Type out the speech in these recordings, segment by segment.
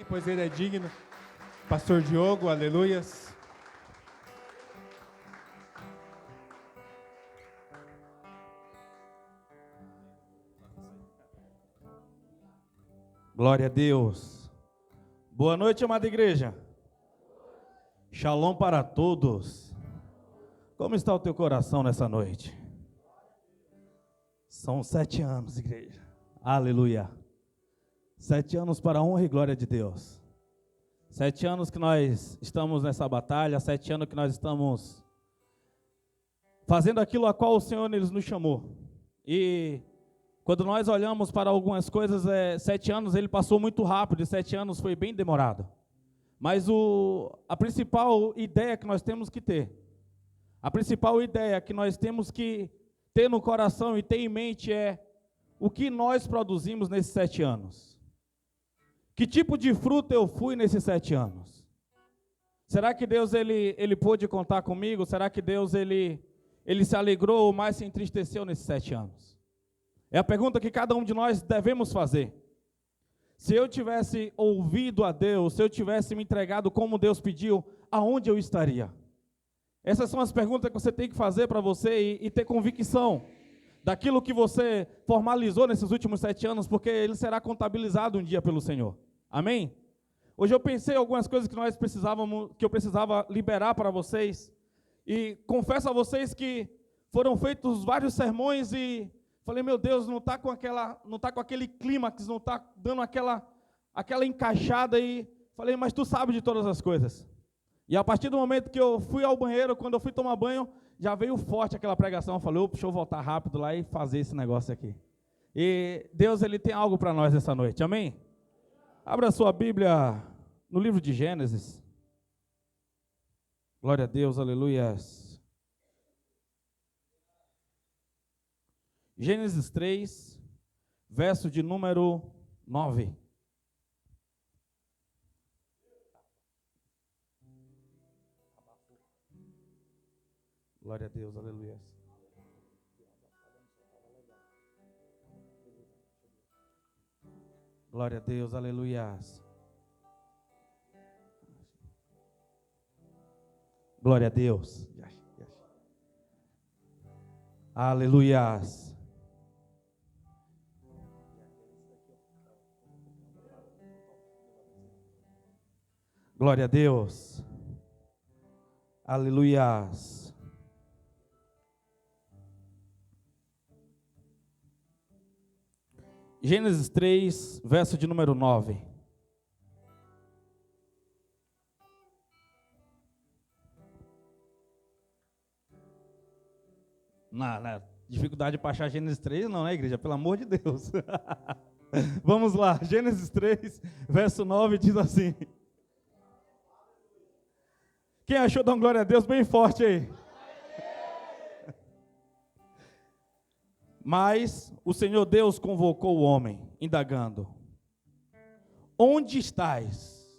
Pois ele é digno. Pastor Diogo, aleluias. Glória a Deus. Boa noite, amada igreja. Shalom para todos. Como está o teu coração nessa noite? São 7 anos, igreja. Aleluia. 7 anos para a honra e glória de Deus. 7 anos que nós estamos nessa batalha, 7 anos que nós estamos fazendo aquilo a qual o Senhor nos chamou. E quando nós olhamos para algumas coisas, 7 anos ele passou muito rápido, e 7 anos foi bem demorado. Mas a principal ideia que nós temos que ter, a principal ideia que nós temos que ter no coração e ter em mente é o que nós produzimos nesses 7 anos. Que tipo de fruto eu fui nesses 7 anos? Será que Deus ele pôde contar comigo? Será que Deus ele se alegrou ou mais se entristeceu nesses 7 anos? É a pergunta que cada um de nós devemos fazer. Se eu tivesse ouvido a Deus, se eu tivesse me entregado como Deus pediu, aonde eu estaria? Essas são as perguntas que você tem que fazer para você e ter convicção daquilo que você formalizou nesses últimos 7 anos, porque ele será contabilizado um dia pelo Senhor. Amém? Hoje eu pensei em algumas coisas que eu precisava liberar para vocês, e confesso a vocês que foram feitos vários sermões e falei, meu Deus, não está com aquele clímax, não está dando aquela encaixada, e falei, mas tu sabe de todas as coisas. E a partir do momento que eu fui ao banheiro, quando eu fui tomar banho, já veio forte aquela pregação. Eu falei, deixa eu voltar rápido lá e fazer esse negócio aqui. E Deus, ele tem algo para nós essa noite, amém? Abra sua Bíblia no livro de Gênesis. Glória a Deus, aleluias. Gênesis 3, verso de número 9. Glória a Deus, aleluia. Glória a Deus, aleluias. Glória a Deus. Aleluias. Glória a Deus. Aleluias. Gênesis 3, verso de número 9. Na dificuldade para achar Gênesis 3, não, né, igreja? Pelo amor de Deus. Vamos lá, Gênesis 3, verso 9 diz assim. Quem achou, dá uma glória a Deus bem forte aí. Mas o Senhor Deus convocou o homem, indagando: onde estás?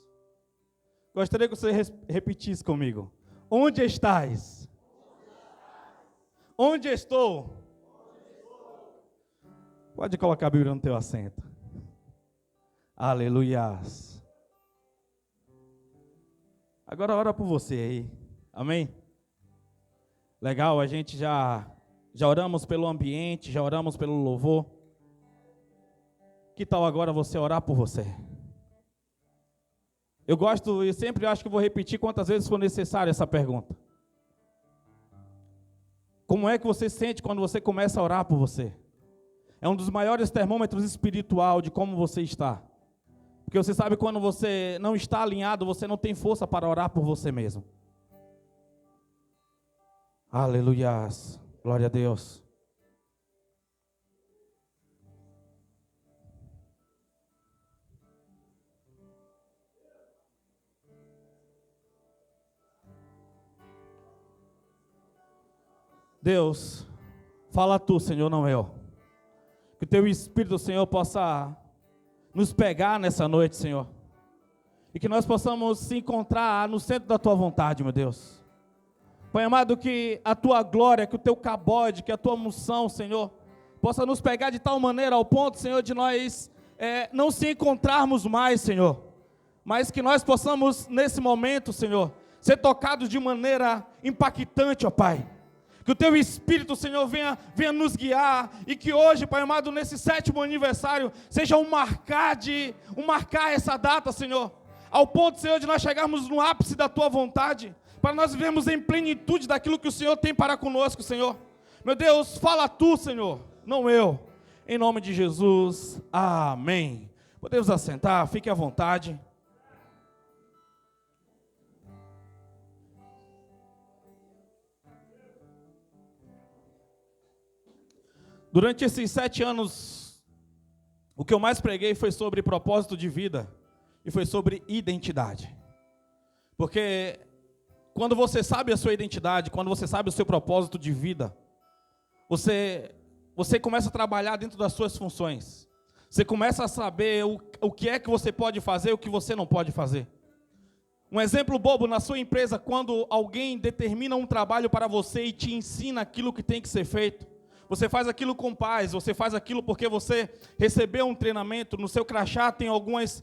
Gostaria que você repetisse comigo. Onde estás? Onde estou? Pode colocar a Bíblia no teu assento. Aleluias. Agora ora por você aí. Amém? Legal, a gente já oramos pelo ambiente, já oramos pelo louvor. Que tal agora você orar por você? Eu gosto e sempre acho que vou repetir quantas vezes for necessário essa pergunta. Como é que você sente quando você começa a orar por você? É um dos maiores termômetros espiritual de como você está. Porque você sabe quando você não está alinhado, você não tem força para orar por você mesmo. Aleluias. Glória a Deus. Deus, fala tu, Senhor, não eu. Que o teu Espírito, Senhor, possa nos pegar nessa noite, Senhor. E que nós possamos se encontrar no centro da tua vontade, meu Deus. Pai amado, que a tua glória, que o teu cabode, que a tua unção, Senhor, possa nos pegar de tal maneira ao ponto, Senhor, de nós não se encontrarmos mais, Senhor. mas que nós possamos, nesse momento, Senhor, ser tocados de maneira impactante, ó Pai. Que o Teu Espírito, Senhor, venha nos guiar, e que hoje, Pai amado, nesse 7º aniversário, seja um marcar essa data, Senhor, ao ponto, Senhor, de nós chegarmos no ápice da Tua vontade, para nós vivermos em plenitude daquilo que o Senhor tem para conosco, Senhor. Meu Deus, fala Tu, Senhor, não eu. Em nome de Jesus, amém. Podemos assentar, fique à vontade. Durante esses 7 anos, o que eu mais preguei foi sobre propósito de vida e foi sobre identidade. Porque quando você sabe a sua identidade, quando você sabe o seu propósito de vida, você começa a trabalhar dentro das suas funções. Você começa a saber o que é que você pode fazer e o que você não pode fazer. Um exemplo bobo na sua empresa, quando alguém determina um trabalho para você e te ensina aquilo que tem que ser feito. Você faz aquilo com paz, você faz aquilo porque você recebeu um treinamento, no seu crachá tem algumas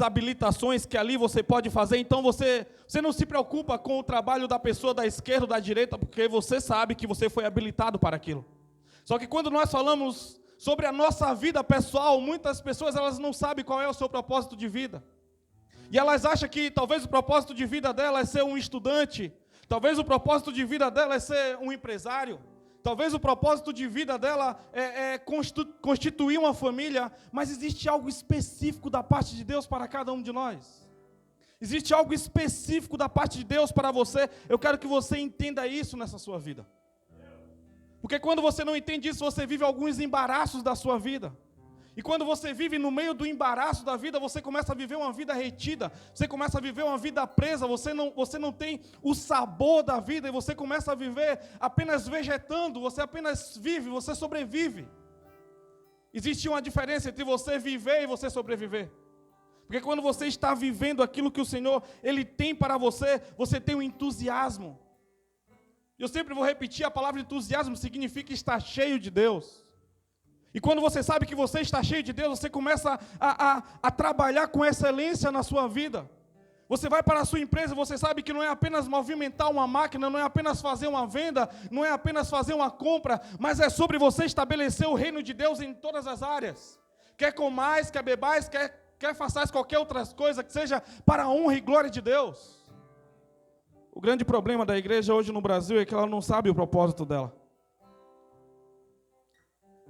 habilitações que ali você pode fazer, então você não se preocupa com o trabalho da pessoa da esquerda ou da direita, porque você sabe que você foi habilitado para aquilo. Só que quando nós falamos sobre a nossa vida pessoal, muitas pessoas elas não sabem qual é o seu propósito de vida. E elas acham que talvez o propósito de vida dela é ser um estudante, talvez o propósito de vida dela é ser um empresário. Talvez o propósito de vida dela é constituir uma família, mas existe algo específico da parte de Deus para cada um de nós. Existe algo específico da parte de Deus para você. Eu quero que você entenda isso nessa sua vida. Porque quando você não entende isso, você vive alguns embaraços da sua vida. E quando você vive no meio do embaraço da vida, você começa a viver uma vida retida, você começa a viver uma vida presa, você não tem o sabor da vida, e você começa a viver apenas vegetando, você apenas vive, você sobrevive. Existe uma diferença entre você viver e você sobreviver. Porque quando você está vivendo aquilo que o Senhor Ele tem para você, você tem um entusiasmo. Eu sempre vou repetir, a palavra entusiasmo significa estar cheio de Deus. E quando você sabe que você está cheio de Deus, você começa a trabalhar com excelência na sua vida. Você vai para a sua empresa, você sabe que não é apenas movimentar uma máquina, não é apenas fazer uma venda, não é apenas fazer uma compra, mas é sobre você estabelecer o reino de Deus em todas as áreas. Quer comais, quer bebais, quer façais qualquer outra coisa que seja para a honra e glória de Deus. O grande problema da igreja hoje no Brasil é que ela não sabe o propósito dela.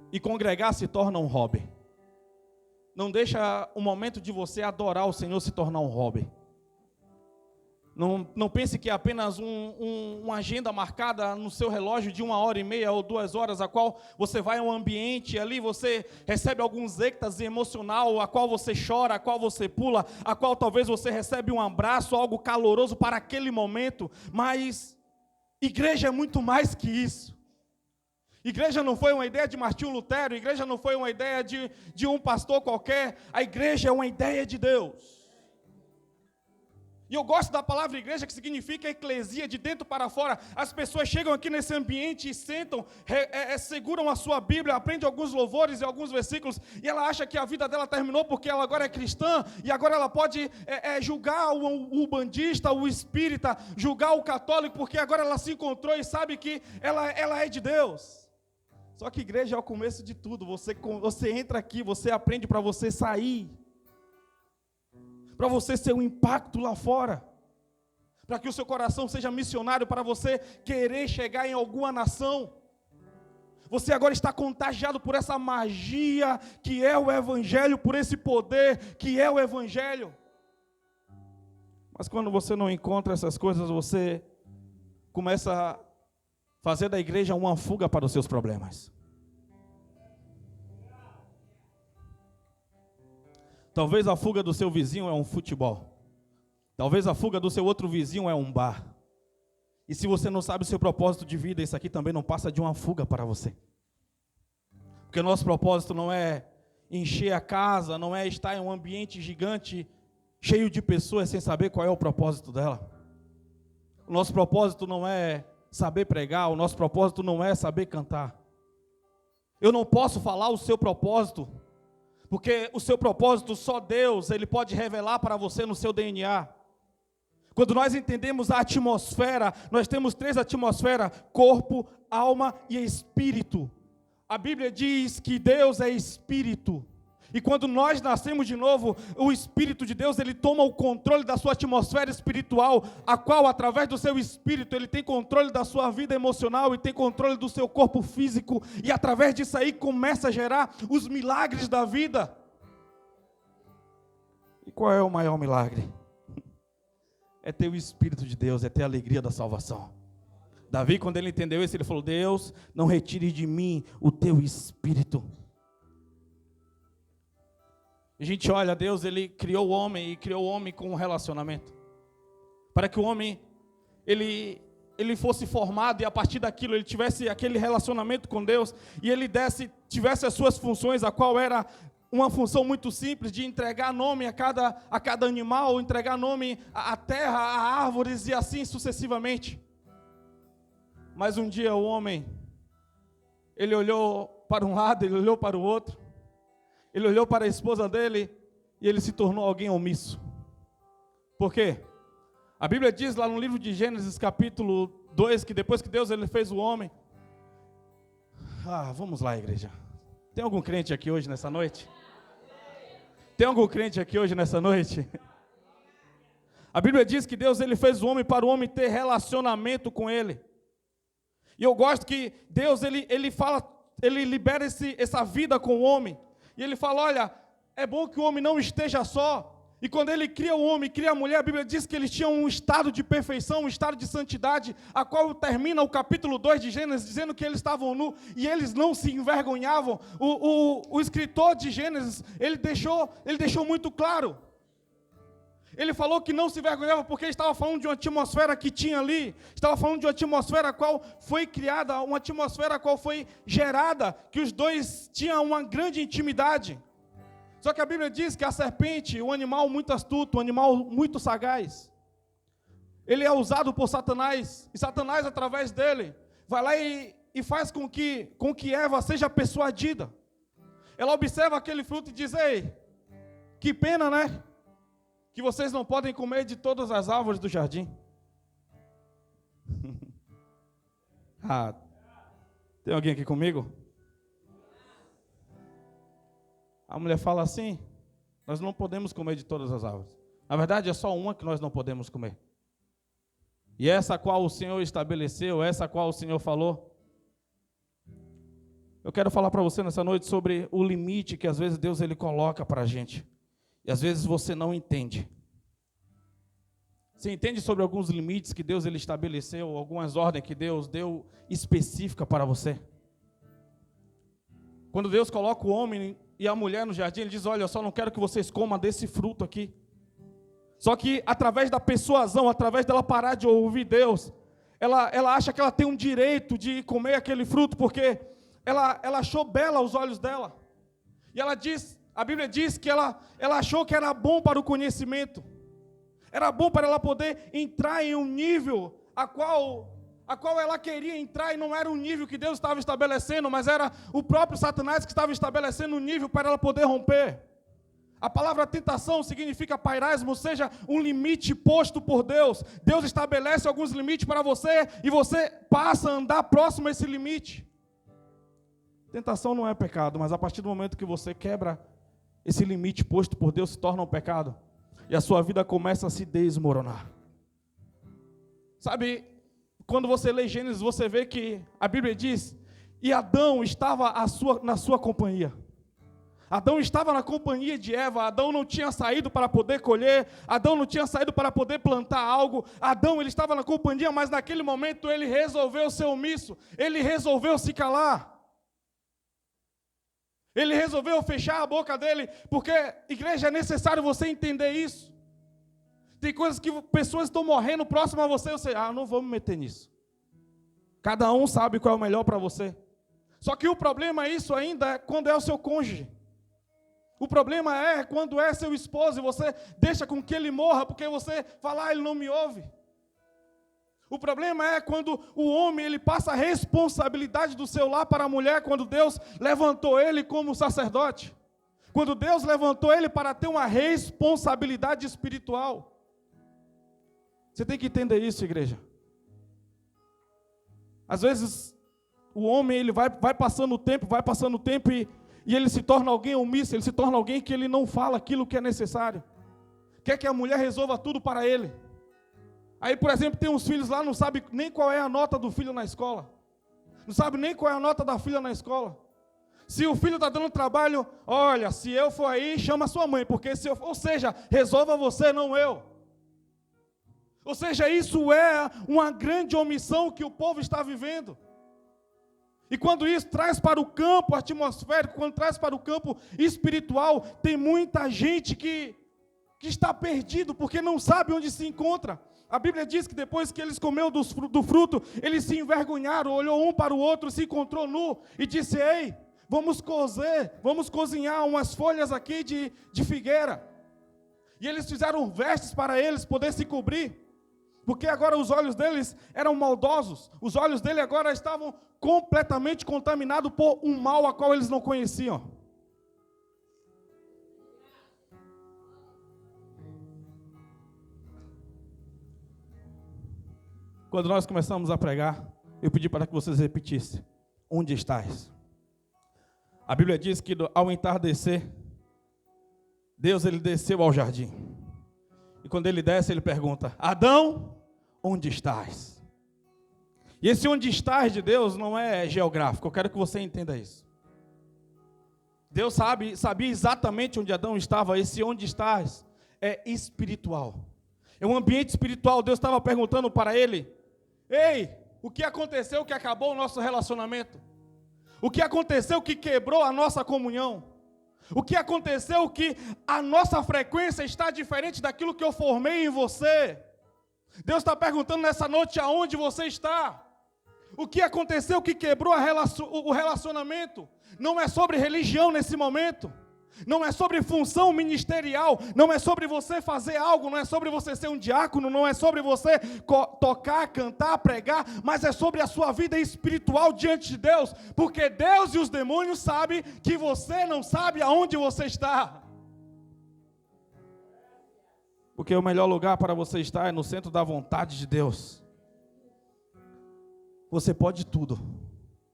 E congregar se torna um hobby. Não deixa o momento de você adorar o Senhor se tornar um hobby. Não pense que é apenas uma agenda marcada no seu relógio de 1h30 ou 2 horas, a qual você vai a um ambiente, ali você recebe alguns êxtase emocional, a qual você chora, a qual você pula, a qual talvez você recebe um abraço, algo caloroso para aquele momento, mas igreja é muito mais que isso. Igreja não foi uma ideia de Martinho Lutero, igreja não foi uma ideia de um pastor qualquer, a igreja é uma ideia de Deus. E eu gosto da palavra igreja, que significa eclesia, de dentro para fora. As pessoas chegam aqui nesse ambiente e sentam, seguram a sua Bíblia, aprendem alguns louvores e alguns versículos, e ela acha que a vida dela terminou porque ela agora é cristã, e agora ela pode julgar o bandista, o espírita, julgar o católico, porque agora ela se encontrou e sabe que ela é de Deus. Só que igreja é o começo de tudo. Você entra aqui, você aprende para você sair, para você ser um impacto lá fora, para que o seu coração seja missionário, para você querer chegar em alguma nação. Você agora está contagiado por essa magia que é o Evangelho, por esse poder que é o Evangelho. Mas quando você não encontra essas coisas, você começa a fazer da igreja uma fuga para os seus problemas. Talvez a fuga do seu vizinho é um futebol. Talvez a fuga do seu outro vizinho é um bar. E se você não sabe o seu propósito de vida, isso aqui também não passa de uma fuga para você. Porque o nosso propósito não é encher a casa, não é estar em um ambiente gigante, cheio de pessoas sem saber qual é o propósito dela. O nosso propósito não é saber pregar, o nosso propósito não é saber cantar. Eu não posso falar o seu propósito, Porque o seu propósito só Deus, Ele pode revelar para você no seu DNA. Quando nós entendemos a atmosfera, nós temos 3 atmosferas: corpo, alma e espírito. A Bíblia diz que Deus é espírito. E quando nós nascemos de novo, o Espírito de Deus, ele toma o controle da sua atmosfera espiritual, a qual, através do seu Espírito, ele tem controle da sua vida emocional e tem controle do seu corpo físico, e através disso aí começa a gerar os milagres da vida. E qual é o maior milagre? É ter o Espírito de Deus, é ter a alegria da salvação. Davi, quando ele entendeu isso, ele falou: Deus, não retire de mim o teu Espírito. A gente olha, Deus, ele criou o homem, e criou o homem com um relacionamento, para que o homem, ele fosse formado, e a partir daquilo, ele tivesse aquele relacionamento com Deus, e ele tivesse as suas funções, a qual era uma função muito simples, de entregar nome a cada animal, entregar nome à terra, a árvores, e assim sucessivamente. Mas um dia o homem, ele olhou para um lado, ele olhou para o outro, ele olhou para a esposa dele e ele se tornou alguém omisso. Por quê? A Bíblia diz lá no livro de Gênesis capítulo 2, que depois que Deus ele fez o homem... vamos lá, igreja. Tem algum crente aqui hoje nessa noite? Tem algum crente aqui hoje nessa noite? A Bíblia diz que Deus ele fez o homem para o homem ter relacionamento com ele. E eu gosto que Deus ele fala, ele libera essa vida com o homem. E ele fala: olha, é bom que o homem não esteja só. E quando ele cria o homem, cria a mulher, a Bíblia diz que eles tinham um estado de perfeição, um estado de santidade, a qual termina o capítulo 2 de Gênesis, dizendo que eles estavam nus e eles não se envergonhavam. O escritor de Gênesis, ele deixou muito claro. Ele falou que não se envergonhava porque ele estava falando de uma atmosfera que tinha ali, estava falando de uma atmosfera a qual foi criada, uma atmosfera a qual foi gerada, que os dois tinham uma grande intimidade. Só que a Bíblia diz que a serpente, um animal muito astuto, um animal muito sagaz, ele é usado por Satanás, e Satanás, através dele, vai lá e faz com que Eva seja persuadida. Ela observa aquele fruto e diz: ei, que pena, né? Que vocês não podem comer de todas as árvores do jardim. Tem alguém aqui comigo? A mulher fala assim: nós não podemos comer de todas as árvores. Na verdade, é só uma que nós não podemos comer. E essa a qual o Senhor estabeleceu, essa a qual o Senhor falou. Eu quero falar para você nessa noite sobre o limite que às vezes Deus ele coloca para a gente. E às vezes você não entende. Você entende sobre alguns limites que Deus ele estabeleceu, algumas ordens que Deus deu específica para você? Quando Deus coloca o homem e a mulher no jardim, ele diz: olha, eu só não quero que vocês comam desse fruto aqui. Só que através da persuasão, através dela parar de ouvir Deus, ela acha que ela tem um direito de comer aquele fruto, porque ela achou bela aos olhos dela. E a Bíblia diz que ela achou que era bom para o conhecimento. Era bom para ela poder entrar em um nível a qual ela queria entrar, e não era um nível que Deus estava estabelecendo, mas era o próprio Satanás que estava estabelecendo um nível para ela poder romper. A palavra tentação significa pairasmo, ou seja, um limite posto por Deus. Deus estabelece alguns limites para você e você passa a andar próximo a esse limite. Tentação não é pecado, mas a partir do momento que você quebra esse limite posto por Deus, se torna um pecado. E a sua vida começa a se desmoronar. Sabe, quando você lê Gênesis, você vê que a Bíblia diz: e Adão estava na sua companhia. Adão estava na companhia de Eva. Adão não tinha saído para poder colher. Adão não tinha saído para poder plantar algo. Adão, ele estava na companhia, mas naquele momento ele resolveu ser omisso. Ele resolveu se calar. Ele resolveu fechar a boca dele, porque, igreja, é necessário você entender isso. Tem coisas que pessoas estão morrendo próximo a você, não vou me meter nisso. Cada um sabe qual é o melhor para você. Só que o problema é isso ainda, é quando é o seu cônjuge. O problema é quando é seu esposo e você deixa com que ele morra, porque você fala: ele não me ouve. O problema é quando o homem ele passa a responsabilidade do seu lar para a mulher, quando Deus levantou ele como sacerdote. Quando Deus levantou ele para ter uma responsabilidade espiritual. Você tem que entender isso, igreja. Às vezes, o homem ele vai passando o tempo e ele se torna alguém omisso, ele se torna alguém que ele não fala aquilo que é necessário. Quer que a mulher resolva tudo para ele. Aí, por exemplo, tem uns filhos lá, não sabe nem qual é a nota do filho na escola. Não sabe nem qual é a nota da filha na escola. Se o filho está dando trabalho, olha, se eu for aí, chama a sua mãe, porque se eu, ou seja, resolva você, não eu. Ou seja, isso é uma grande omissão que o povo está vivendo. E quando isso traz para o campo atmosférico, quando traz para o campo espiritual, tem muita gente que está perdido, porque não sabe onde se encontra. A Bíblia diz que depois que eles comeram do fruto, eles se envergonharam, olhou um para o outro, se encontrou nu e disse, ei, vamos cozinhar umas folhas aqui de figueira. E eles fizeram vestes para eles poder se cobrir. Porque agora os olhos deles eram maldosos, os olhos dele agora estavam completamente contaminados por um mal a qual eles não conheciam. Quando nós começamos a pregar, eu pedi para que vocês repetissem, onde estás? A Bíblia diz que ao entardecer, Deus ele desceu ao jardim. E quando ele desce, ele pergunta, Adão, onde estás? E esse onde estás de Deus não é geográfico, eu quero que você entenda isso. Deus sabia exatamente onde Adão estava, esse onde estás é espiritual. É um ambiente espiritual, Deus estava perguntando para ele, ei, o que aconteceu que acabou o nosso relacionamento? O que aconteceu que quebrou a nossa comunhão? O que aconteceu que a nossa frequência está diferente daquilo que eu formei em você? Deus está perguntando nessa noite aonde você está. O que aconteceu que quebrou o relacionamento? Não é sobre religião nesse momento. Não é sobre função ministerial. Não é sobre você fazer algo. Não é sobre você ser um diácono. Não é sobre você tocar, cantar, pregar. Mas é sobre a sua vida espiritual diante de Deus. Porque Deus e os demônios sabem que você não sabe aonde você está. Porque o melhor lugar para você estar é no centro da vontade de Deus. Você pode tudo,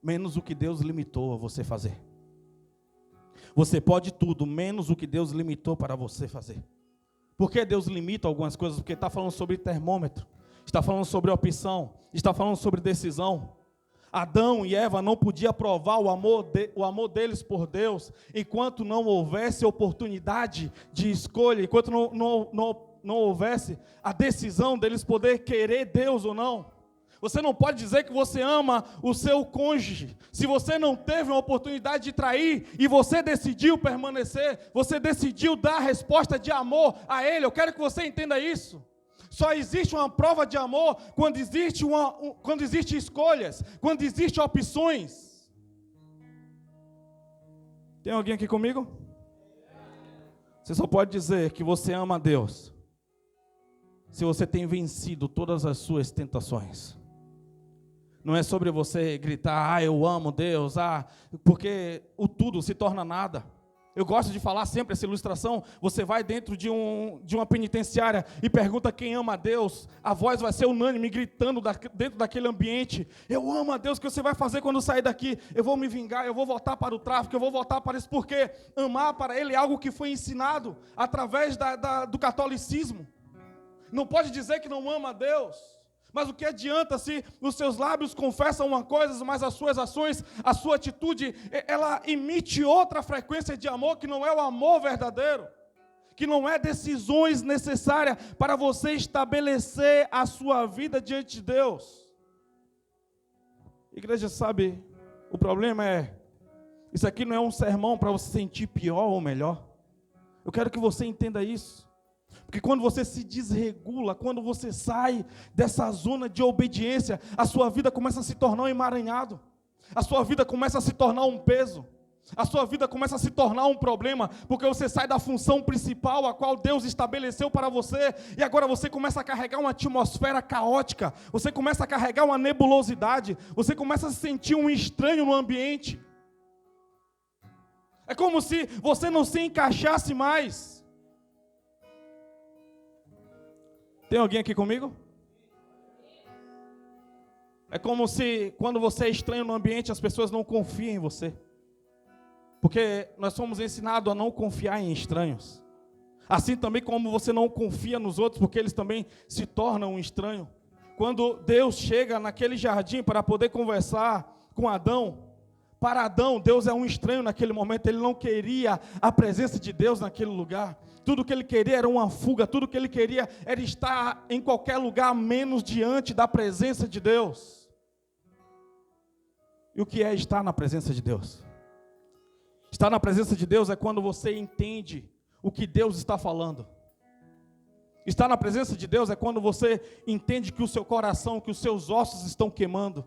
menos o que Deus limitou a você fazer. Você pode tudo, menos o que Deus limitou para você fazer. Por que Deus limita algumas coisas? Porque está falando sobre termômetro, está falando sobre opção, está falando sobre decisão. Adão e Eva não podiam provar o amor deles por Deus, enquanto não houvesse oportunidade de escolha, enquanto não houvesse a decisão deles poder querer Deus ou não. Você não pode dizer que você ama o seu cônjuge, se você não teve uma oportunidade de trair, e você decidiu permanecer, você decidiu dar a resposta de amor a ele. Eu quero que você entenda isso. Só existe uma prova de amor quando existe escolhas, quando existem opções. Tem alguém aqui comigo? Você só pode dizer que você ama a Deus se você tem vencido todas as suas tentações. Não é sobre você gritar, eu amo Deus, porque o tudo se torna nada. Eu gosto de falar sempre essa ilustração. Você vai dentro de uma penitenciária e pergunta quem ama a Deus, a voz vai ser unânime, gritando dentro daquele ambiente, eu amo a Deus. O que você vai fazer quando sair daqui? Eu vou me vingar, eu vou voltar para o tráfico, eu vou voltar para isso, porque amar para ele é algo que foi ensinado através do catolicismo. Não pode dizer que não ama a Deus. Mas o que adianta se os seus lábios confessam uma coisa, mas as suas ações, a sua atitude, ela emite outra frequência de amor que não é o amor verdadeiro, que não é decisões necessárias para você estabelecer a sua vida diante de Deus. Igreja, sabe, o problema é, isso aqui não é um sermão para você sentir pior ou melhor. Eu quero que você entenda isso. Porque quando você se desregula, quando você sai dessa zona de obediência, a sua vida começa a se tornar um emaranhado, a sua vida começa a se tornar um peso, a sua vida começa a se tornar um problema, porque você sai da função principal a qual Deus estabeleceu para você, e agora você começa a carregar uma atmosfera caótica, você começa a carregar uma nebulosidade, você começa a se sentir um estranho no ambiente. É como se você não se encaixasse mais. Tem alguém aqui comigo? É como se quando você é estranho no ambiente, as pessoas não confiam em você. Porque nós somos ensinados a não confiar em estranhos. Assim também como você não confia nos outros, porque eles também se tornam um estranho. Quando Deus chega naquele jardim para poder conversar com Adão, para Adão, Deus é um estranho naquele momento. Ele não queria a presença de Deus naquele lugar. Tudo que ele queria era uma fuga. Tudo que ele queria era estar em qualquer lugar, menos diante da presença de Deus. E o que é estar na presença de Deus? Estar na presença de Deus é quando você entende o que Deus está falando. Estar na presença de Deus é quando você entende que o seu coração, que os seus ossos estão queimando.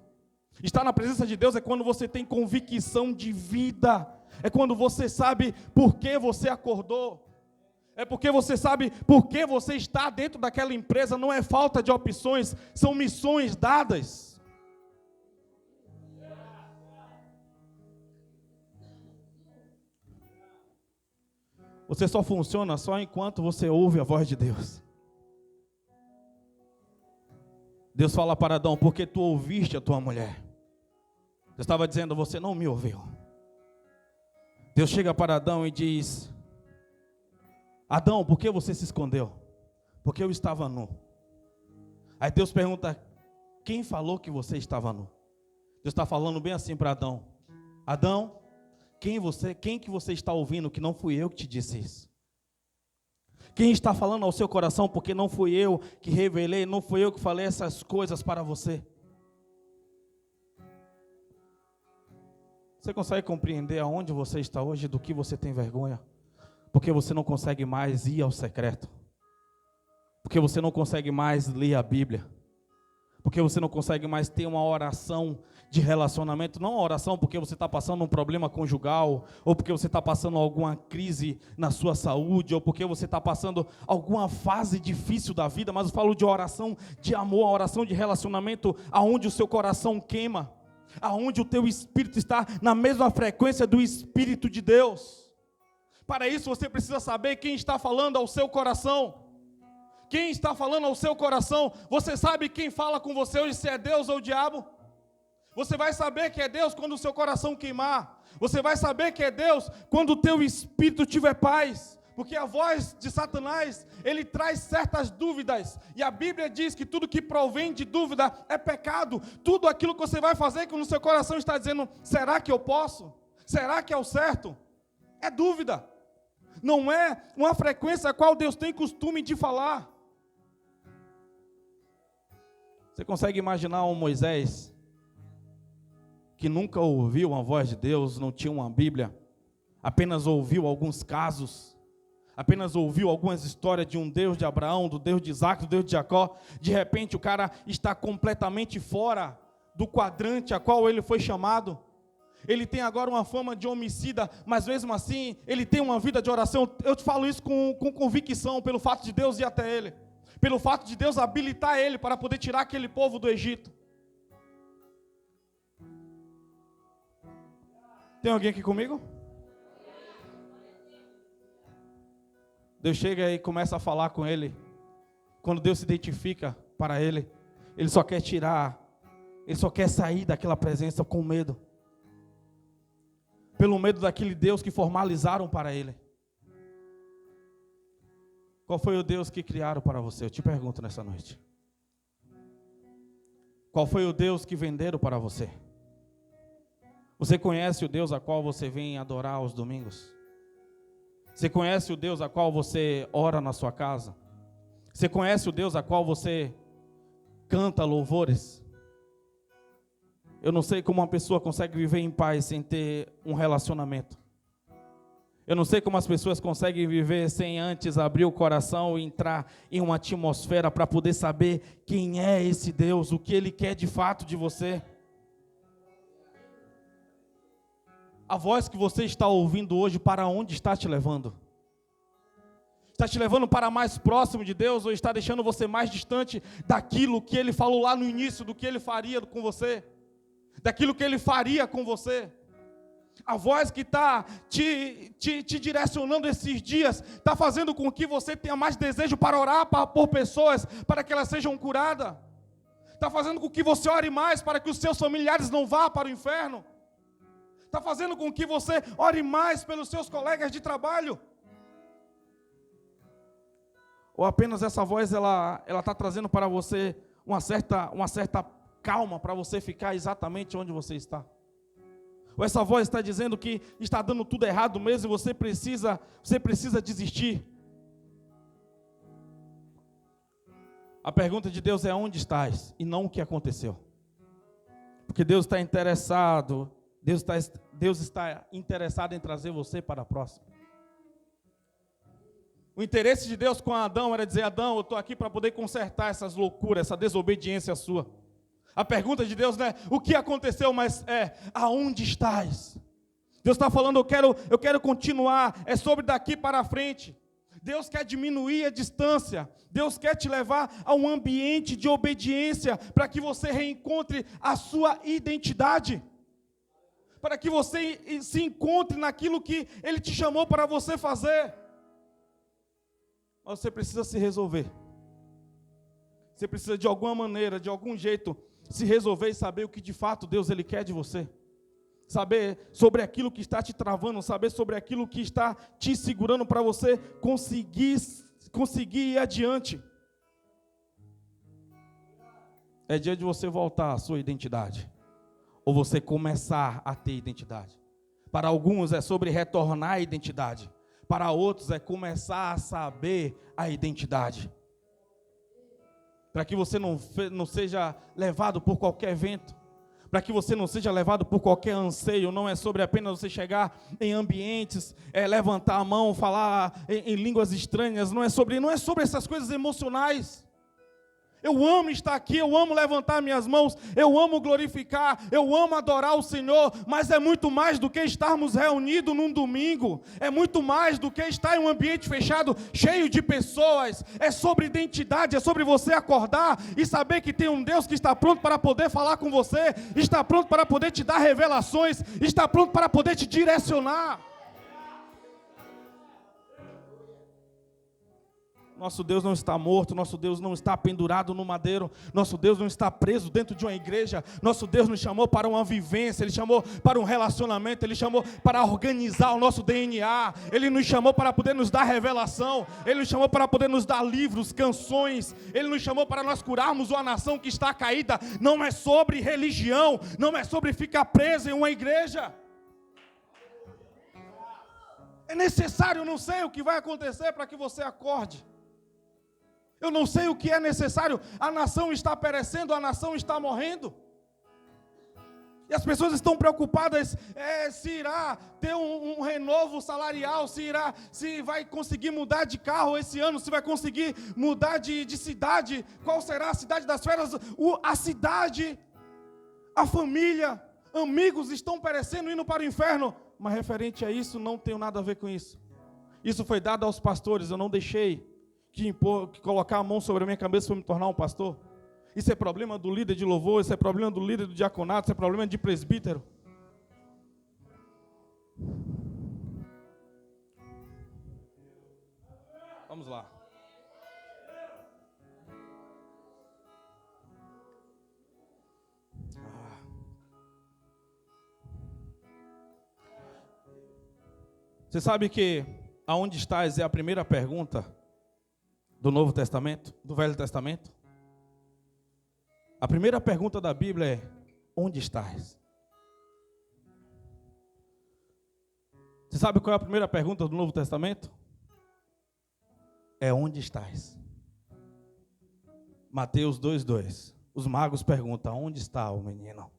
Estar na presença de Deus é quando você tem convicção de vida. É quando você sabe por que você acordou. É porque você sabe por que você está dentro daquela empresa. Não é falta de opções, são missões dadas. Você só funciona só enquanto você ouve a voz de Deus. Deus fala para Adão, porque tu ouviste a tua mulher. Deus estava dizendo, você não me ouviu. Deus chega para Adão e diz, Adão, por que você se escondeu? Porque eu estava nu. Aí Deus pergunta, quem falou que você estava nu? Deus está falando bem assim para Adão. Adão, quem que você está ouvindo que não fui eu que te disse isso? Quem está falando ao seu coração porque não fui eu que revelei, não fui eu que falei essas coisas para você? Você consegue compreender aonde você está hoje, do que você tem vergonha? Porque você não consegue mais ir ao secreto. Porque você não consegue mais ler a Bíblia. Porque você não consegue mais ter uma oração de relacionamento. Não uma oração porque você está passando um problema conjugal, ou porque você está passando alguma crise na sua saúde, ou porque você está passando alguma fase difícil da vida, mas eu falo de oração de amor, a oração de relacionamento, aonde o seu coração queima, aonde o teu espírito está na mesma frequência do Espírito de Deus. Para isso você precisa saber quem está falando ao seu coração. Quem está falando ao seu coração? Você sabe quem fala com você hoje, se é Deus ou o diabo? Você vai saber que é Deus quando o seu coração queimar. Você vai saber que é Deus quando o teu espírito tiver paz. Porque a voz de Satanás, ele traz certas dúvidas. E a Bíblia diz que tudo que provém de dúvida é pecado. Tudo aquilo que você vai fazer quando o seu coração está dizendo, será que eu posso? Será que é o certo? É dúvida. Não é uma frequência a qual Deus tem costume de falar. Você consegue imaginar um Moisés que nunca ouviu a voz de Deus, não tinha uma Bíblia, apenas ouviu alguns casos, apenas ouviu algumas histórias de um Deus de Abraão, do Deus de Isaac, do Deus de Jacó. De repente o cara está completamente fora do quadrante a qual ele foi chamado. Ele tem agora uma fama de homicida, mas mesmo assim ele tem uma vida de oração. Eu te falo isso com convicção, pelo fato de Deus ir até ele, pelo fato de Deus habilitar ele para poder tirar aquele povo do Egito. Tem alguém aqui comigo? Deus chega e começa a falar com ele. Quando Deus se identifica para ele, ele só quer tirar, ele só quer sair daquela presença com medo. Pelo medo daquele Deus que formalizaram para ele. Qual foi o Deus que criaram para você? Eu te pergunto nessa noite. Qual foi o Deus que venderam para você? Você conhece o Deus a qual você vem adorar aos domingos? Você conhece o Deus a qual você ora na sua casa? Você conhece o Deus a qual você canta louvores? Eu não sei como uma pessoa consegue viver em paz sem ter um relacionamento. Eu não sei como as pessoas conseguem viver sem antes abrir o coração e entrar em uma atmosfera para poder saber quem é esse Deus, o que Ele quer de fato de você. A voz que você está ouvindo hoje, para onde está te levando? Está te levando para mais próximo de Deus ou está deixando você mais distante daquilo que Ele falou lá no início, do que Ele faria com você? Daquilo que Ele faria com você? A voz que está te direcionando esses dias, está fazendo com que você tenha mais desejo para orar por pessoas, para que elas sejam curadas. Está fazendo com que você ore mais para que os seus familiares não vá para o inferno. Está fazendo com que você ore mais pelos seus colegas de trabalho. Ou apenas essa voz, ela está trazendo para você uma certa calma para você ficar exatamente onde você está. Ou essa voz está dizendo que está dando tudo errado mesmo e você precisa desistir. A pergunta de Deus é onde estás e não o que aconteceu. Porque Deus está interessado, Deus está interessado em trazer você para a próxima. O interesse de Deus com Adão era dizer: Adão, eu estou aqui para poder consertar essas loucuras, essa desobediência sua. A pergunta de Deus não é o que aconteceu, mas é aonde estás? Deus está falando, eu quero continuar, é sobre daqui para frente. Deus quer diminuir a distância, Deus quer te levar a um ambiente de obediência, para que você reencontre a sua identidade, para que você se encontre naquilo que Ele te chamou para você fazer. Mas você precisa se resolver, você precisa de alguma maneira, de algum jeito, se resolver e saber o que de fato Deus Ele quer de você. Saber sobre aquilo que está te travando, saber sobre aquilo que está te segurando para você conseguir ir adiante. É dia de você voltar à sua identidade, ou você começar a ter identidade. Para alguns é sobre retornar à identidade, para outros é começar a saber a identidade. Para que você não seja levado por qualquer vento, para que você não seja levado por qualquer anseio. Não é sobre apenas você chegar em ambientes, levantar a mão, falar em línguas estranhas, não é sobre essas coisas emocionais. Eu amo estar aqui, eu amo levantar minhas mãos, eu amo glorificar, eu amo adorar o Senhor, mas é muito mais do que estarmos reunidos num domingo, é muito mais do que estar em um ambiente fechado, cheio de pessoas. É sobre identidade, é sobre você acordar e saber que tem um Deus que está pronto para poder falar com você, está pronto para poder te dar revelações, está pronto para poder te direcionar. Nosso Deus não está morto, nosso Deus não está pendurado no madeiro, nosso Deus não está preso dentro de uma igreja, nosso Deus nos chamou para uma vivência, Ele chamou para um relacionamento, Ele chamou para organizar o nosso DNA, Ele nos chamou para poder nos dar revelação, Ele nos chamou para poder nos dar livros, canções, Ele nos chamou para nós curarmos uma nação que está caída. Não é sobre religião, não é sobre ficar preso em uma igreja. É necessário, eu não sei o que vai acontecer para que você acorde. Eu não sei o que é necessário, a nação está perecendo, a nação está morrendo. E as pessoas estão preocupadas se irá ter um renovo salarial, se vai conseguir mudar de carro esse ano, se vai conseguir mudar de cidade, qual será a cidade das férias, a cidade, a família, amigos estão perecendo, indo para o inferno. Mas referente a isso, não tenho nada a ver com isso. Isso foi dado aos pastores, eu não deixei que colocar a mão sobre a minha cabeça para me tornar um pastor. Isso é problema do líder de louvor, isso é problema do líder do diaconato, isso é problema de presbítero. Vamos lá. Você sabe que aonde estás é a primeira pergunta do Novo Testamento, do Velho Testamento? A primeira pergunta da Bíblia é: onde estás? Você sabe qual é a primeira pergunta do Novo Testamento? É: onde estás? Mateus 2:2. Os magos perguntam: onde está o menino?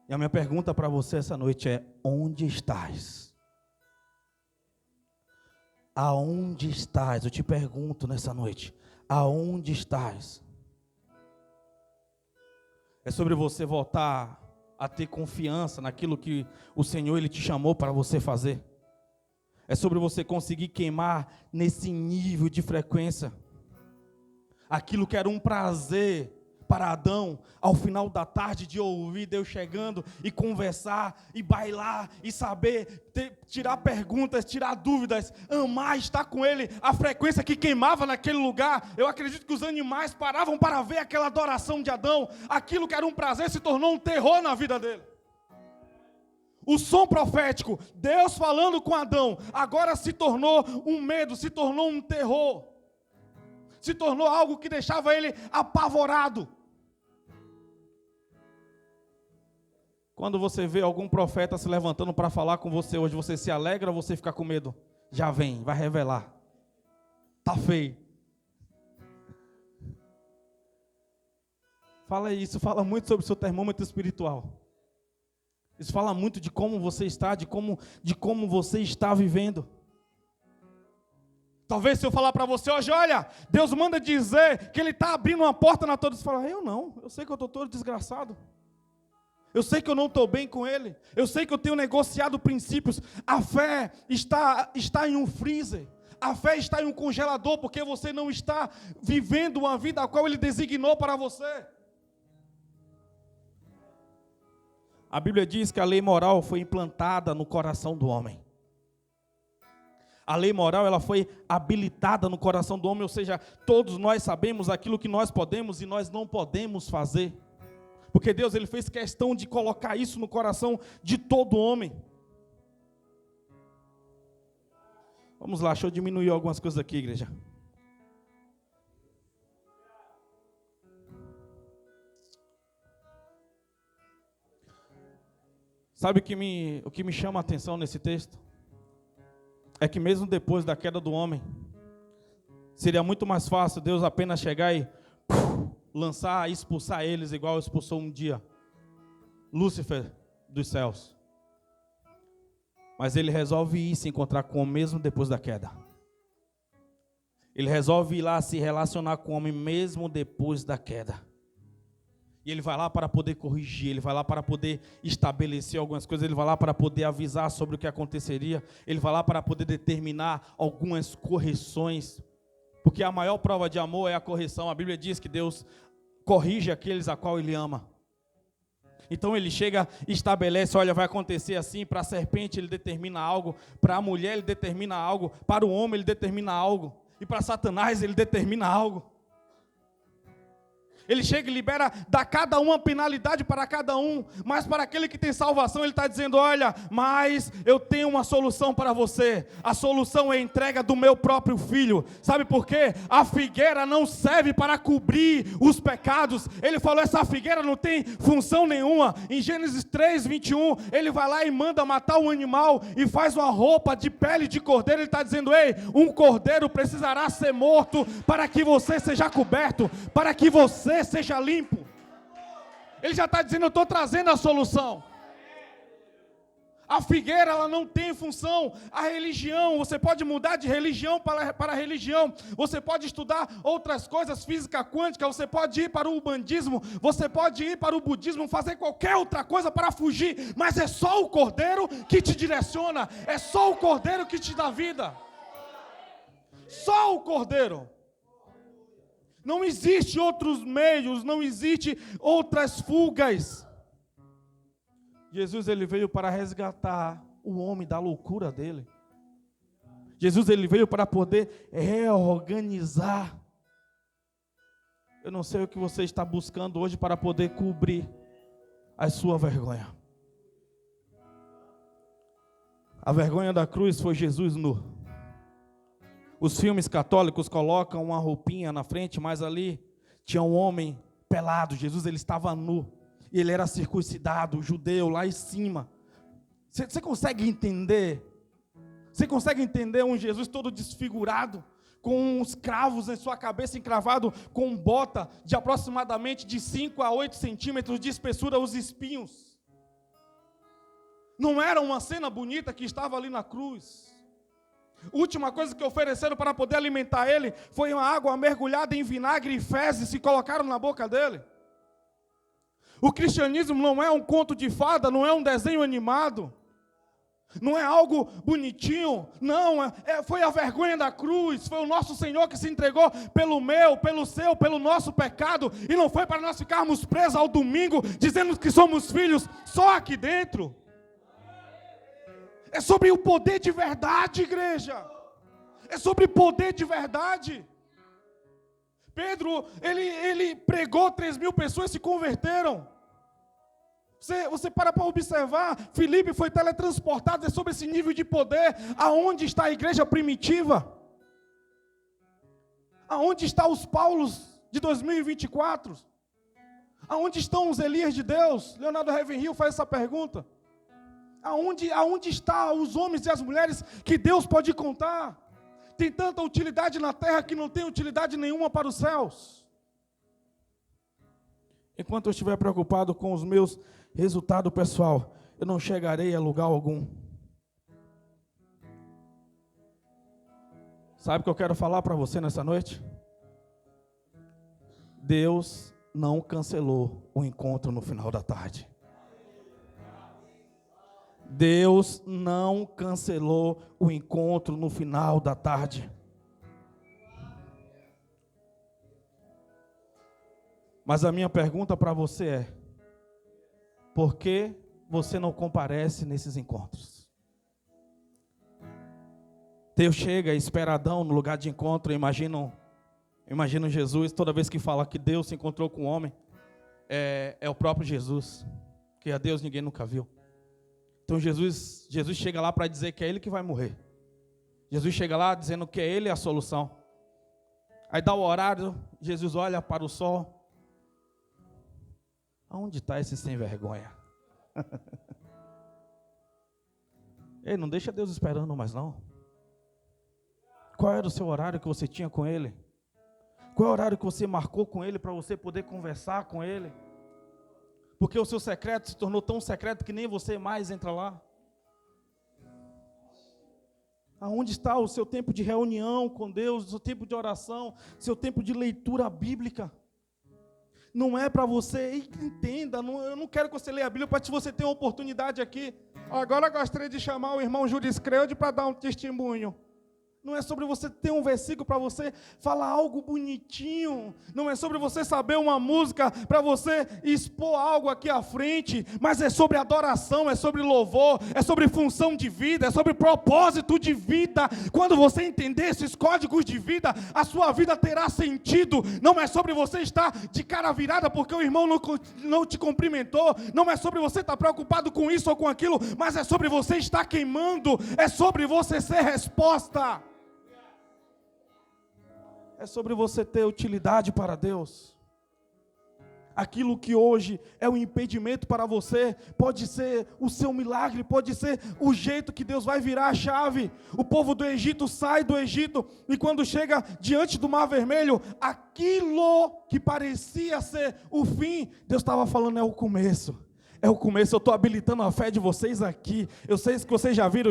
E a minha pergunta para você essa noite é: onde estás? Aonde estás? Eu te pergunto nessa noite: aonde estás? É sobre você voltar a ter confiança naquilo que o Senhor Ele te chamou para você fazer. É sobre você conseguir queimar nesse nível de frequência aquilo que era um prazer para Adão, ao final da tarde, de ouvir Deus chegando e conversar, e bailar, e saber, tirar perguntas, tirar dúvidas, amar, estar com Ele, a frequência que queimava naquele lugar. Eu acredito que os animais paravam para ver aquela adoração de Adão. Aquilo que era um prazer se tornou um terror na vida dele. O som profético, Deus falando com Adão, agora se tornou um medo, se tornou um terror. Se tornou algo que deixava ele apavorado. Quando você vê algum profeta se levantando para falar com você hoje, você se alegra ou você fica com medo? Já vem, vai revelar. Tá feio. Fala isso, fala muito sobre o seu termômetro espiritual. Isso fala muito de como você está, de como você está vivendo. Talvez se eu falar para você hoje, olha, Deus manda dizer que Ele está abrindo uma porta na tua vida. Você fala, eu não, eu sei que eu estou todo desgraçado. Eu sei que eu não estou bem com Ele. Eu sei que eu tenho negociado princípios. A fé está em um freezer. A fé está em um congelador, porque você não está vivendo uma vida a qual Ele designou para você. A Bíblia diz que a lei moral foi implantada no coração do homem. A lei moral, ela foi habilitada no coração do homem, ou seja, todos nós sabemos aquilo que nós podemos e nós não podemos fazer. Porque Deus, Ele fez questão de colocar isso no coração de todo homem. Vamos lá, deixa eu diminuir algumas coisas aqui, igreja. Sabe o que me chama a atenção nesse texto? É que mesmo depois da queda do homem, seria muito mais fácil Deus apenas chegar e lançar, expulsar eles, igual expulsou um dia Lúcifer dos céus. Mas Ele resolve ir se encontrar com o homem mesmo depois da queda. Ele resolve ir lá se relacionar com o homem mesmo depois da queda. E Ele vai lá para poder corrigir, Ele vai lá para poder estabelecer algumas coisas, Ele vai lá para poder avisar sobre o que aconteceria, Ele vai lá para poder determinar algumas correções, porque a maior prova de amor é a correção. A Bíblia diz que Deus corrige aqueles a qual Ele ama. Então Ele chega e estabelece, olha, vai acontecer assim. Para a serpente Ele determina algo, para a mulher Ele determina algo, para o homem Ele determina algo, e para Satanás Ele determina algo. Ele chega e libera, dá cada uma penalidade para cada um, mas para aquele que tem salvação, Ele está dizendo, olha, mas eu tenho uma solução para você. A solução é a entrega do meu próprio filho. Sabe por quê? A figueira não serve para cobrir os pecados. Ele falou, essa figueira não tem função nenhuma. Em Gênesis 3:21, Ele vai lá e manda matar um animal e faz uma roupa de pele de cordeiro. Ele está dizendo, ei, um cordeiro precisará ser morto para que você seja coberto, para que você seja limpo. Ele já está dizendo, eu estou trazendo a solução. A figueira, ela não tem função. A religião, você pode mudar de religião para religião. Você pode estudar outras coisas, física quântica. Você pode ir para o umbandismo. Você pode ir para o budismo, fazer qualquer outra coisa para fugir. Mas é só o cordeiro que te direciona. É só o cordeiro que te dá vida. Só o cordeiro. Não existe outros meios, não existe outras fugas. Jesus, Ele veio para resgatar o homem da loucura dele. Jesus, Ele veio para poder reorganizar. Eu não sei o que você está buscando hoje para poder cobrir a sua vergonha. A vergonha da cruz foi Jesus nu. Os filmes católicos colocam uma roupinha na frente, mas ali tinha um homem pelado. Jesus, ele estava nu. E ele era circuncidado, judeu, lá em cima. Você consegue entender? Você consegue entender um Jesus todo desfigurado, com uns cravos em sua cabeça, encravado com bota de aproximadamente de 5 a 8 centímetros de espessura, os espinhos? Não era uma cena bonita que estava ali na cruz. A última coisa que ofereceram para poder alimentar ele foi uma água mergulhada em vinagre e fezes e colocaram na boca dele. O cristianismo não é um conto de fada, não é um desenho animado. Não é algo bonitinho, não, foi a vergonha da cruz, foi o nosso Senhor que se entregou pelo meu, pelo seu, pelo nosso pecado, e não foi para nós ficarmos presos ao domingo, dizendo que somos filhos só aqui dentro. É sobre o poder de verdade, igreja, é sobre poder de verdade. Pedro, ele pregou, 3.000 pessoas se converteram. Você para observar, Filipe foi teletransportado, é sobre esse nível de poder. Aonde está a igreja primitiva? Aonde estão os Paulos de 2024? Aonde estão os Elias de Deus? Leonardo Ravenhill faz essa pergunta. Aonde estão os homens e as mulheres que Deus pode contar? Tem tanta utilidade na terra que não tem utilidade nenhuma para os céus. Enquanto eu estiver preocupado com os meus resultados pessoal, eu não chegarei a lugar algum. Sabe o que eu quero falar para você nessa noite? Deus não cancelou o encontro no final da tarde. Deus não cancelou o encontro no final da tarde. Mas a minha pergunta para você é: por que você não comparece nesses encontros? Deus chega esperadão no lugar de encontro. Imagino Jesus, toda vez que fala que Deus se encontrou com o homem, é o próprio Jesus, que a Deus ninguém nunca viu. Então Jesus chega lá para dizer que é Ele que vai morrer. Jesus chega lá dizendo que é Ele a solução. Aí dá o horário, Jesus olha para o sol. Aonde está esse sem vergonha? Ei, não deixa Deus esperando mais não. Qual era o seu horário que você tinha com Ele? Qual é o horário que você marcou com Ele para você poder conversar com Ele? Porque o seu secreto se tornou tão secreto que nem você mais entra lá. Aonde está o seu tempo de reunião com Deus, o seu tempo de oração, seu tempo de leitura bíblica? Não é para você, entenda, eu não quero que você leia a Bíblia para que você tenha uma oportunidade aqui. Agora eu gostaria de chamar o irmão Júlio Screude para dar um testemunho. Não é sobre você ter um versículo para você falar algo bonitinho. Não é sobre você saber uma música para você expor algo aqui à frente. Mas é sobre adoração, é sobre louvor, é sobre função de vida, é sobre propósito de vida. Quando você entender esses códigos de vida, a sua vida terá sentido. Não é sobre você estar de cara virada porque o irmão não te cumprimentou. Não é sobre você estar preocupado com isso ou com aquilo. Mas é sobre você estar queimando. É sobre você ser resposta. É sobre você ter utilidade para Deus. Aquilo que hoje é um impedimento para você, pode ser o seu milagre, pode ser o jeito que Deus vai virar a chave. O povo do Egito sai do Egito, e quando chega diante do Mar Vermelho, aquilo que parecia ser o fim, Deus estava falando, é o começo. É o começo, eu estou habilitando a fé de vocês aqui. Eu sei que vocês já viram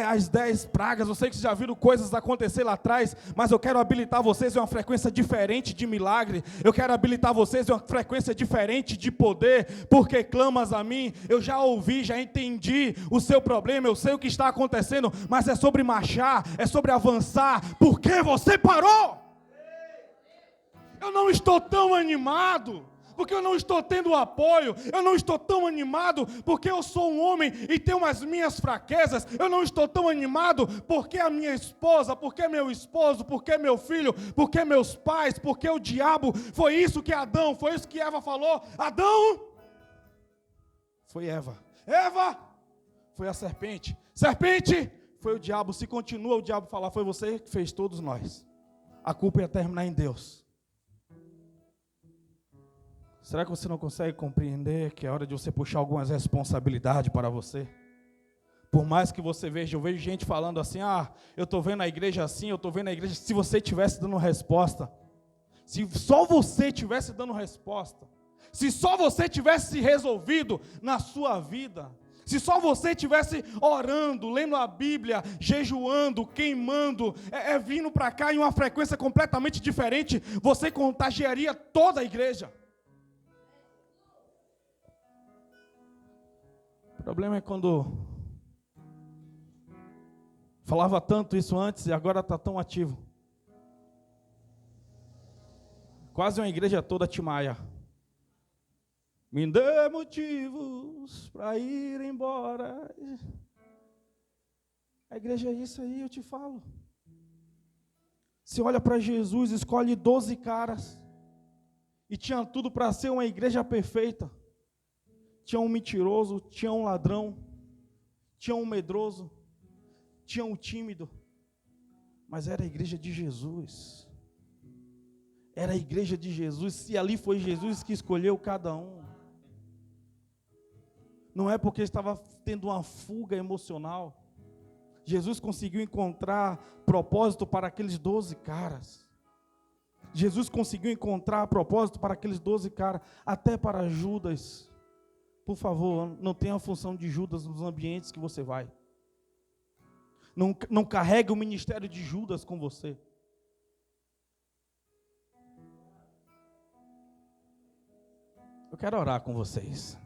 as 10 pragas, eu sei que vocês já viram coisas acontecer lá atrás, mas eu quero habilitar vocês em uma frequência diferente de milagre. Eu quero habilitar vocês em uma frequência diferente de poder, porque clamas a mim. Eu já ouvi, já entendi o seu problema, eu sei o que está acontecendo, mas é sobre marchar, é sobre avançar. Por que você parou? Eu não estou tão animado porque eu não estou tendo apoio. Eu não estou tão animado porque eu sou um homem e tenho as minhas fraquezas. Eu não estou tão animado porque a minha esposa, porque meu esposo, porque meu filho, porque meus pais, porque o diabo. Foi isso que Adão, foi isso que Eva falou. Adão, foi Eva. Eva, foi a serpente. Serpente, foi o diabo. Se continua o diabo falar, foi você que fez, todos nós. A culpa ia terminar em Deus. Será que você não consegue compreender que é hora de você puxar algumas responsabilidades para você? Por mais que você veja, eu vejo gente falando assim, eu estou vendo a igreja assim, eu estou vendo a igreja, se você estivesse dando resposta, se só você estivesse dando resposta, se só você tivesse resolvido na sua vida, se só você estivesse orando, lendo a Bíblia, jejuando, queimando, vindo para cá em uma frequência completamente diferente, você contagiaria toda a igreja. O problema é quando Falava tanto isso antes e agora está tão ativo. Quase uma igreja toda Timaya. Me dê motivos para ir embora. A igreja é isso aí, eu te falo. Você olha para Jesus, escolhe 12 caras. E tinha tudo para ser uma igreja perfeita. Tinha um mentiroso, tinha um ladrão, tinha um medroso, tinha um tímido. Mas era a igreja de Jesus. Era a igreja de Jesus. E ali foi Jesus que escolheu cada um. Não é porque estava tendo uma fuga emocional. Jesus conseguiu encontrar propósito para aqueles 12 caras. Jesus conseguiu encontrar propósito para aqueles 12 caras, até para Judas. Por favor, não tenha a função de Judas nos ambientes que você vai. Não carregue o ministério de Judas com você. Eu quero orar com vocês.